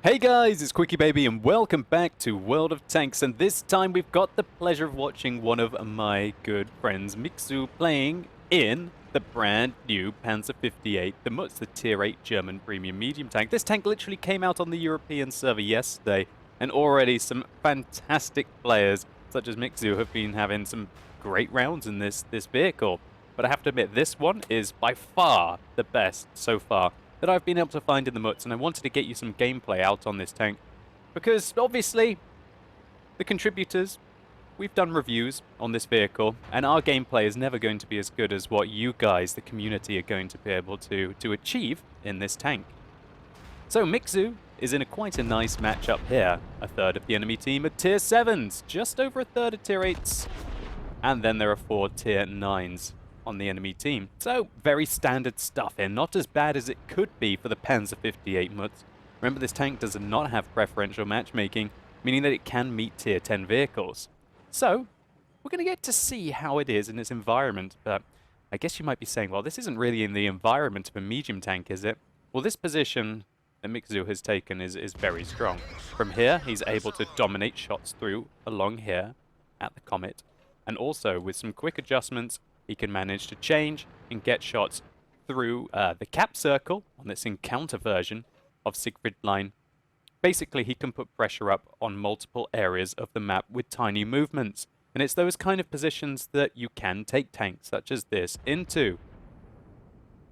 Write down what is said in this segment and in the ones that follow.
Hey guys, it's QuickyBaby and welcome back to World of Tanks, and this time we've got the pleasure of watching one of my good friends, Mikzu, playing in the brand new Panzer 58, the Mutz, the Tier 8 German premium medium tank. This tank literally came out on the European server yesterday, and already some fantastic players, such as Mikzu, have been having some great rounds in this vehicle. But I have to admit, this one is by far the best so far that I've been able to find in the Mutz, and I wanted to get you some gameplay out on this tank, because obviously the contributors, we've done reviews on this vehicle, and our gameplay is never going to be as good as what you guys, the community, are going to be able to achieve in this tank. So Mikzu is in quite a nice matchup here. A third of the enemy team are Tier 7s, just over a third are Tier 8s, and then there are 4 Tier 9s on the enemy team. So, very standard stuff here, not as bad as it could be for the Panzer 58 Mutz. Remember, this tank does not have preferential matchmaking, meaning that it can meet Tier 10 vehicles. So, we're going to get to see how it is in its environment, but I guess you might be saying, well, this isn't really in the environment of a medium tank, is it? Well, this position that Mikzu has taken is very strong. From here, he's able to dominate shots through along here at the Comet, and also with some quick adjustments, he can manage to change and get shots through the cap circle on this encounter version of Siegfried Line. Basically, he can put pressure up on multiple areas of the map with tiny movements. And it's those kind of positions that you can take tanks such as this into.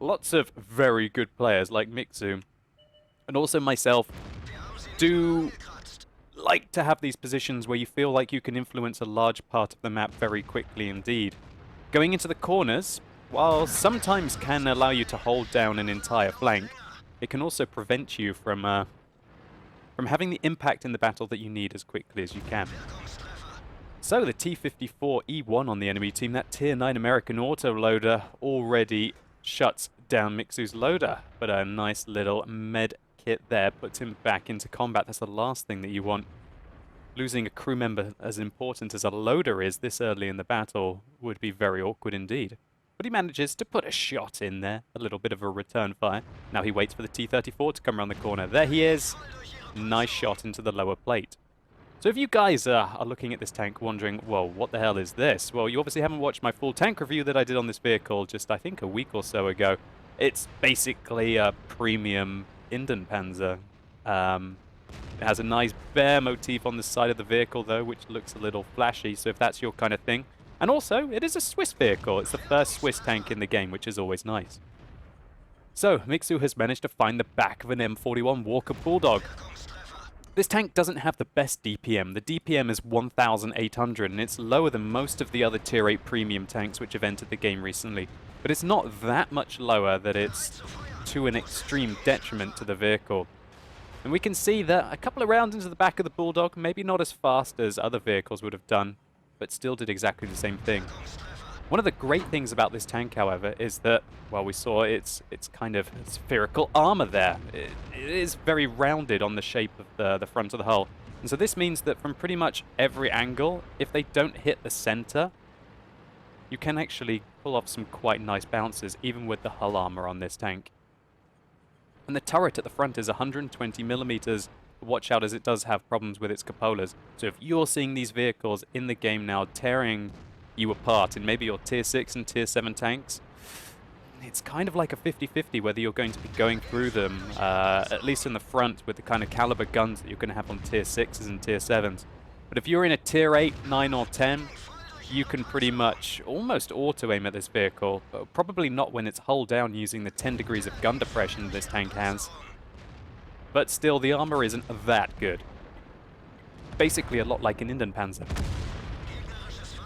Lots of very good players like Mikzu, and also myself, do like to have these positions where you feel like you can influence a large part of the map very quickly indeed. Going into the corners, while sometimes can allow you to hold down an entire flank, it can also prevent you from having the impact in the battle that you need as quickly as you can. So the T-54E1 on the enemy team, that Tier 9 American autoloader, already shuts down Mikzu's loader, but a nice little med kit there puts him back into combat. That's the last thing that you want. Losing a crew member as important as a loader is this early in the battle would be very awkward indeed. But he manages to put a shot in there, a little bit of a return fire. Now he waits for the T-34 to come around the corner. There he is. Nice shot into the lower plate. So if you guys are looking at this tank wondering, well, what the hell is this? Well, you obviously haven't watched my full tank review that I did on this vehicle just, I think, a week or so ago. It's basically a premium Inden Panzer. It has a nice bear motif on the side of the vehicle, though, which looks a little flashy, so if that's your kind of thing. And also, it is a Swiss vehicle. It's the first Swiss tank in the game, which is always nice. So, Mikzu has managed to find the back of an M41 Walker Bulldog. This tank doesn't have the best DPM. The DPM is 1,800, and it's lower than most of the other Tier 8 premium tanks which have entered the game recently. But it's not that much lower that it's to an extreme detriment to the vehicle. And we can see that a couple of rounds into the back of the Bulldog, maybe not as fast as other vehicles would have done, but still did exactly the same thing. One of the great things about this tank, however, is that, well, we saw its kind of spherical armor there. It is very rounded on the shape of the front of the hull. And so this means that from pretty much every angle, if they don't hit the center, you can actually pull off some quite nice bounces, even with the hull armor on this tank. And the turret at the front is 120mm. Watch out, as it does have problems with its cupolas. So if you're seeing these vehicles in the game now tearing you apart in maybe your Tier 6 and Tier 7 tanks, it's kind of like a 50-50 whether you're going to be going through them, at least in the front, with the kind of caliber guns that you're going to have on Tier 6s and Tier 7s. But if you're in a Tier 8, 9 or 10, you can pretty much almost auto-aim at this vehicle, but probably not when it's hull down using the 10 degrees of gun depression this tank has. But still, the armor isn't that good. Basically a lot like an Inden Panzer.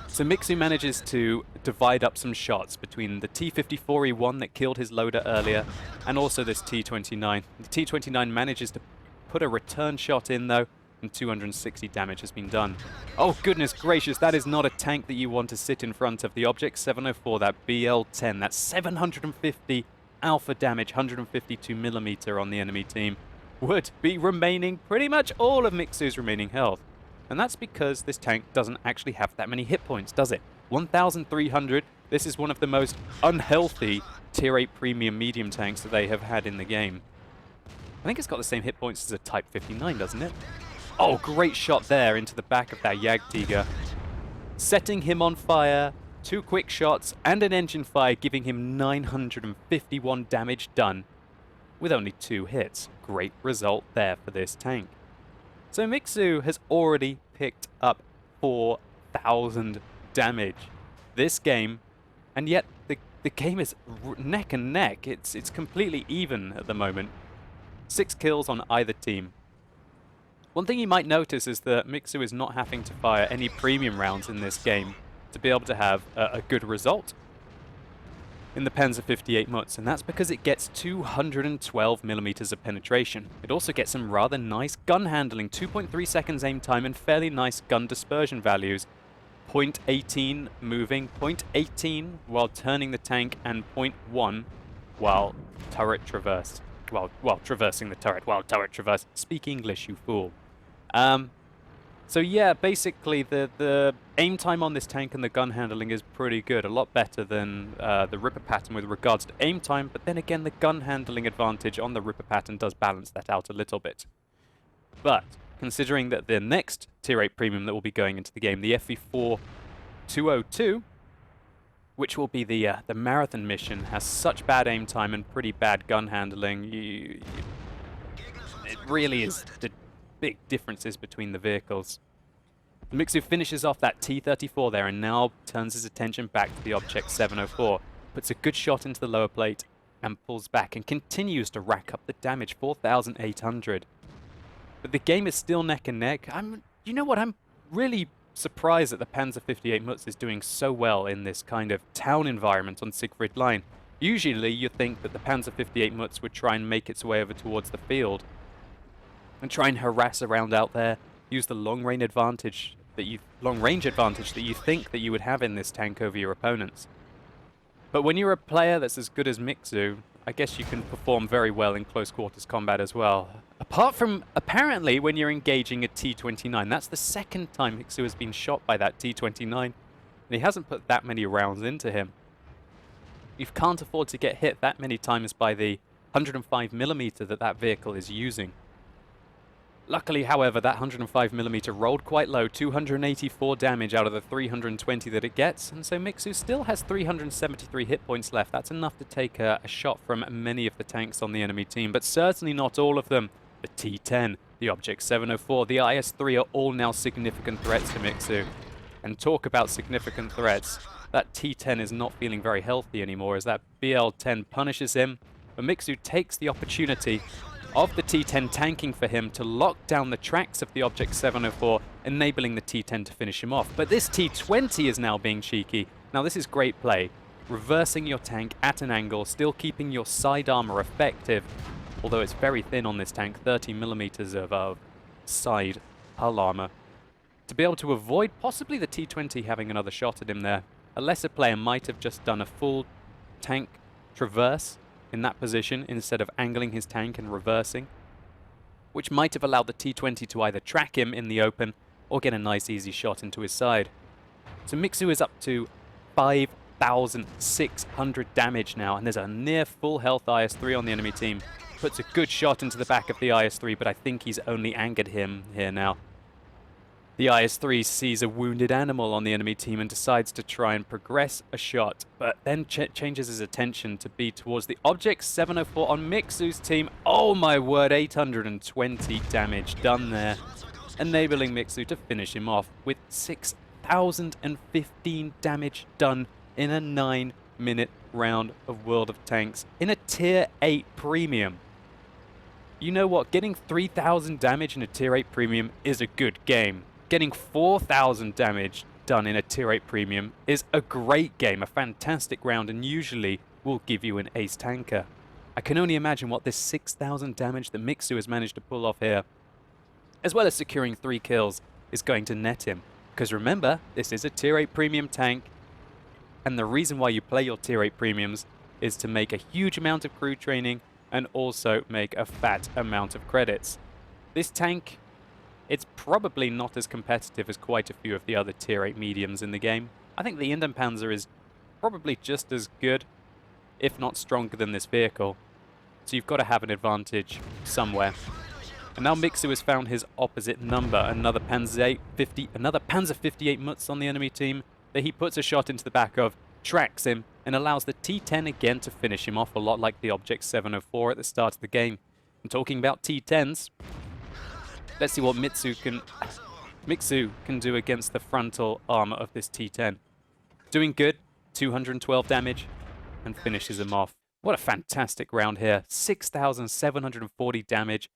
So Mikzu manages to divide up some shots between the T-54E1 that killed his loader earlier, and also this T-29. The T-29 manages to put a return shot in, though, and 260 damage has been done. Oh, goodness gracious, that is not a tank that you want to sit in front of. The Object 704, that BL-10, that's 750 alpha damage, 152mm on the enemy team, would be remaining pretty much all of Mikzu's remaining health. And that's because this tank doesn't actually have that many hit points, does it? 1,300. This is one of the most unhealthy Tier 8 premium medium tanks that they have had in the game. think it's got the same hit points as a Type 59, doesn't it? Oh, great shot there into the back of that Jagdtiger. Setting him on fire, 2 quick shots, and an engine fire, giving him 951 damage done with only 2 hits. Great result there for this tank. So Mikzu has already picked up 4,000 damage this game, and yet the game is neck and neck. It's completely even at the moment. 6 kills on either team. One thing you might notice is that Mikzu is not having to fire any premium rounds in this game to be able to have a good result in the Panzer 58 Mutz, and that's because it gets 212mm of penetration. It also gets some rather nice gun handling, 2.3 seconds aim time, and fairly nice gun dispersion values. 0.18 moving, 0.18 while turning the tank, and 0.1 while turret traverse. While traversing the turret, while turret traverse. Speak English, you fool. So yeah, basically the aim time on this tank and the gun handling is pretty good. A lot better than the Ripper pattern with regards to aim time, but then again the gun handling advantage on the Ripper pattern does balance that out a little bit. But considering that the next Tier 8 premium that will be going into the game, the FV4 202, which will be the marathon mission, has such bad aim time and pretty bad gun handling. It really is the big differences between the vehicles. Mikzu finishes off that T-34 there and now turns his attention back to the Object 704, puts a good shot into the lower plate and pulls back and continues to rack up the damage, 4,800. But the game is still neck and neck. You know what, I'm really surprised that the Panzer 58 Mutz is doing so well in this kind of town environment on Siegfried Line. Usually you think that the Panzer 58 Mutz would try and make its way over towards the field and try and harass around out there, use the long-range advantage that you think that you would have in this tank over your opponents. But when you're a player that's as good as Mikzu, I guess you can perform very well in close quarters combat as well. Apart from, apparently, when you're engaging a T-29. That's the second time Mikzu has been shot by that T-29, and he hasn't put that many rounds into him. You can't afford to get hit that many times by the 105mm that vehicle is using. Luckily, however, that 105mm rolled quite low, 284 damage out of the 320 that it gets, and so Mikzu still has 373 hit points left. That's enough to take a shot from many of the tanks on the enemy team, but certainly not all of them. The T-10, the Object 704, the IS-3 are all now significant threats to Mikzu. And talk about significant threats, that T-10 is not feeling very healthy anymore as that BL-10 punishes him, but Mikzu takes the opportunity of the T-10 tanking for him to lock down the tracks of the Object 704, enabling the T-10 to finish him off. But this T-20 is now being cheeky. Now this is great play. Reversing your tank at an angle, still keeping your side armor effective, although it's very thin on this tank, 30mm of side hull armor. To be able to avoid possibly the T-20 having another shot at him there, a lesser player might have just done a full tank traverse in that position instead of angling his tank and reversing, which might have allowed the T-20 to either track him in the open or get a nice easy shot into his side. So Mikzu is up to 5,600 damage now, and there's a near full health IS-3 on the enemy team. Puts a good shot into the back of the IS-3, but I think he's only angered him here now. The IS-3 sees a wounded animal on the enemy team and decides to try and progress a shot, but then changes his attention to be towards the Object 704 on Mikzu's team. Oh my word, 820 damage done there, enabling Mikzu to finish him off with 6,015 damage done in a 9-minute round of World of Tanks in a Tier 8 premium. You know what, getting 3,000 damage in a Tier 8 premium is a good game. Getting 4,000 damage done in a Tier 8 premium is a great game, a fantastic round, and usually will give you an ace tanker. I can only imagine what this 6,000 damage that Mikzu has managed to pull off here, as well as securing 3 kills, is going to net him. Because remember, this is a Tier 8 premium tank, and the reason why you play your Tier 8 premiums is to make a huge amount of crew training and also make a fat amount of credits. This tank, it's probably not as competitive as quite a few of the other Tier 8 mediums in the game. I think the Panzer is probably just as good, if not stronger than this vehicle. So you've got to have an advantage somewhere. And now Mikzu has found his opposite number, another Panzer 58 Mutz on the enemy team that he puts a shot into the back of, tracks him, and allows the T10 again to finish him off, a lot like the Object 704 at the start of the game. And talking about T10s, let's see what Mikzu can do against the frontal armor of this T10. Doing good, 212 damage, and finishes him off. What a fantastic round here. 6,740 damage,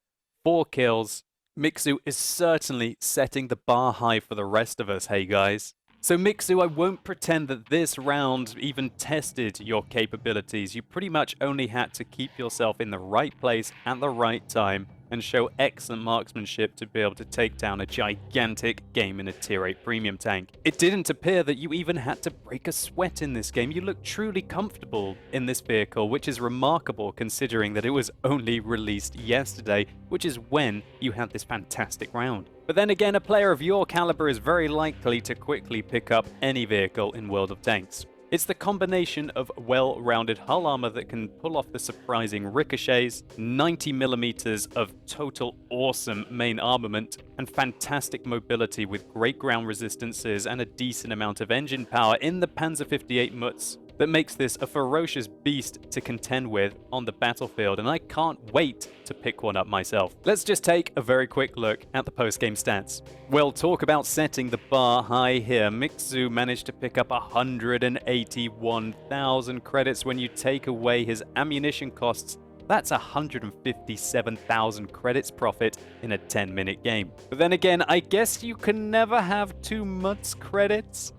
4 kills. Mikzu is certainly setting the bar high for the rest of us, hey guys. So Mikzu, I won't pretend that this round even tested your capabilities. You pretty much only had to keep yourself in the right place at the right time and show excellent marksmanship to be able to take down a gigantic game in a tier 8 premium tank. It didn't appear that you even had to break a sweat in this game. You looked truly comfortable in this vehicle, which is remarkable considering that it was only released yesterday, which is when you had this fantastic round. But then again, a player of your caliber is very likely to quickly pick up any vehicle in World of Tanks. It's the combination of well-rounded hull armor that can pull off the surprising ricochets, 90mm of total awesome main armament, and fantastic mobility with great ground resistances and a decent amount of engine power in the Panzer 58 Mutz that makes this a ferocious beast to contend with on the battlefield, and I can't wait to pick one up myself. Let's just take a very quick look at the post-game stats. We'll talk about setting the bar high here. Mikzu managed to pick up 181,000 credits. When you take away his ammunition costs, that's 157,000 credits profit in a 10-minute game. But then again, I guess you can never have too much credits.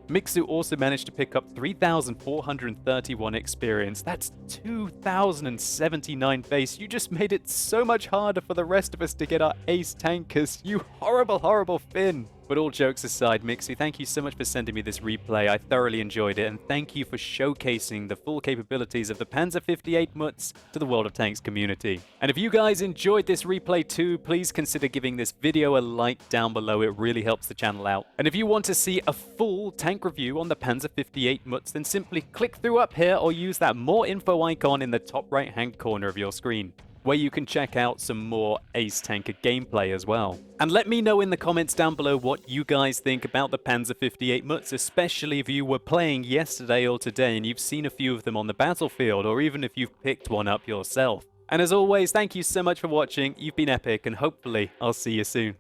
Mikzu also managed to pick up 3,431 experience. That's 2,079 base. You just made it so much harder for the rest of us to get our ace tankers, you horrible, horrible Finn. But all jokes aside, Mikzu, thank you so much for sending me this replay. I thoroughly enjoyed it, and thank you for showcasing the full capabilities of the Panzer 58 Mutz to the World of Tanks community. And if you guys enjoyed this replay too, please consider giving this video a like down below. It really helps the channel out. And if you want to see a full tank review on the Panzer 58 Mutz, then simply click through up here or use that more info icon in the top right hand corner of your screen, where you can check out some more Ace Tanker gameplay as well. And let me know in the comments down below what you guys think about the Panzer 58 Mutz, especially if you were playing yesterday or today and you've seen a few of them on the battlefield, or even if you've picked one up yourself. And as always, thank you so much for watching. You've been epic, and hopefully I'll see you soon.